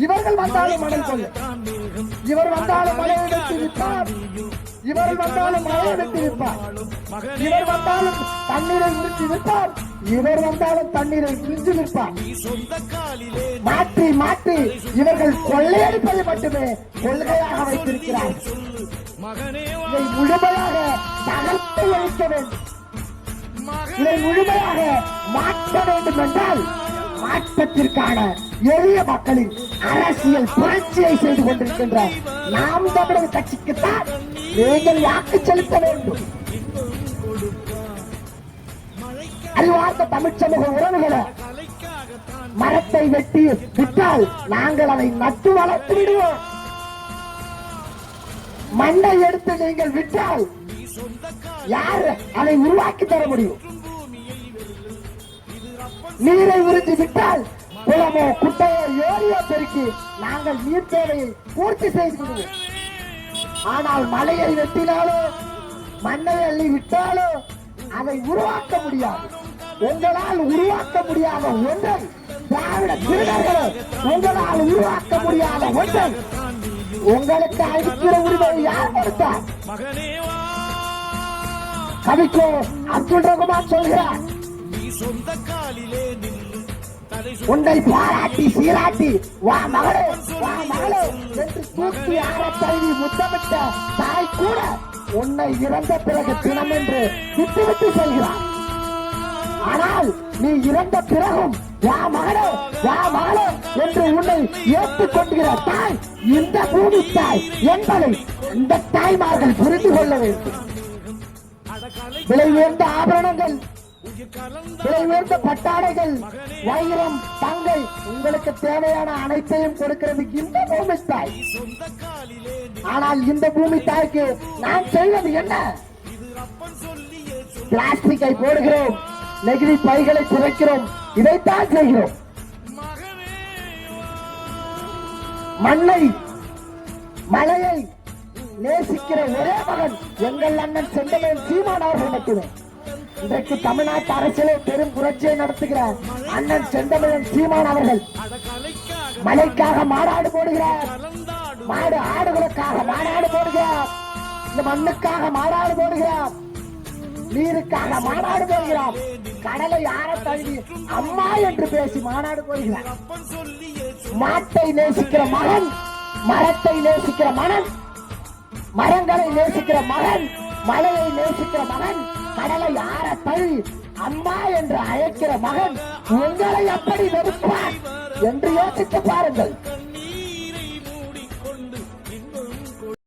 இவர்கள் வந்தாலும் மணல் கொள்ள, இவர் வந்தாலும் மழை எடுத்து விற்பார், இவர் வந்தாலும் மழை எடுத்து விற்பார், இவர் வந்தாலும் தண்ணீரை உறிஞ்சி விற்பார், இவர் வந்தாலும் தண்ணீரை உறிஞ்சி விற்பார். மாற்றி மாற்றி இவர்கள் கொள்ளையடிப்பதை மட்டுமே கொள்கையாக வைத்திருக்கிறார். இதை முழுமையாக தகர்த்து ஒழிக்க வேண்டும். இதை முழுமையாக மாற்ற வேண்டும் என்றால் மாற்றத்திற்கான எளிய மக்களின் அரசியல் புரட்சியை செய்து கொண்டிருக்கின்ற நாம் தமிழர் கட்சிக்குத்தான் நீங்கள் வாக்கு செலுத்த வேண்டும். அறிவார்ந்த தமிழ் சமூக உறவுகளை மரத்தை வெட்டி விட்டால் நாங்கள் அதை நட்டு வளர்த்து விடுவோம். மண்ணை எடுத்து நீங்கள் விட்டால் யார் அதை உருவாக்கி தர முடியும்? நீரை உறிஞ்சி விட்டால் குளமோ குட்டையோ ஏரியோ பெருக்கி நாங்கள் நீர் தேவையை பூர்த்தி செய்து விடுவோம். ஆனால் மலையை வெட்டினாலோ மண்ணை அள்ளி விட்டாலோ அதை உருவாக்க முடியாது. உங்களால் உருவாக்க முடியாத ஒன்றை திராவிட திருடர்களோ உங்களால் உருவாக்க முடியாத ஒன்றை உங்களுக்கு அளிக்கிற உரிமையை யார் கொடுத்தார்? கவிக்கோ அப்துல் ரகுமான் சொல்கிறார், உன்னை பாராட்டி சீராட்டி வா மகளே வா மகளே என்று தூக்கி ஆற தழுவி முத்தமிட்ட தாய் கூட உன்னை இறந்த பிறகு தினம் என்று விட்டுவிட்டு செல்கிறார். ஆனால் நீ இறந்த பிறகும் வா மகளே வா மகளே என்று உன்னை ஏற்றுக் கொள்கிற தாய் இந்த பூமி தாய் என்பதை இந்த தாய்மார்கள் புரிந்து கொள்ள வேண்டும். விலை உயர்ந்த ஆபரணங்கள், விலை உயர்ந்த பட்டாடைகள், வைரம், தங்கை, உங்களுக்கு தேவையான அனைத்தையும் கொடுக்கிறதுக்கு இந்த பூமி தாய். ஆனால் இந்த பூமி தாய்க்கு நான் செய்வது என்ன? பிளாஸ்டிக்கை போடுகிறோம், நெகிழி பைகளை குறைக்கிறோம், இதைத்தான் செய்கிறோம். மண்ணை மலையை நேசிக்கிற ஒரே மகன் எங்கள் அண்ணன் செந்தமிழன் சீமான் அவர்கள் மட்டுமே. இன்றைக்கு தமிழ்நாட்டு அரசியலை பெரும் புரட்சியை நடத்துகிறார் அண்ணன் செந்தமிழன் சீமான் அவர்கள். மலைக்காக மாநாடு போடுகிறார், மாடு ஆடுகளுக்காக மாநாடு போடுகிறார், இந்த மண்ணுக்காக மாநாடு போடுகிறார், நீருக்காக மாநாடு போடுகிறார், கடலை ஆற தழுவி அம்மா என்று பேசி மாநாடு போடுகிறார். மாட்டை நேசிக்கிற மகன், மரத்தை நேசிக்கிற மகன், மரங்களை நேசிக்கிற மகன், மலையை நேசிக்கிற மகன், கடலை ஆற தழுவி அம்மா என்று அழைக்கிற மகன் உங்களை எப்படி வெறுப்பார் என்று யோசித்து பாருங்கள்.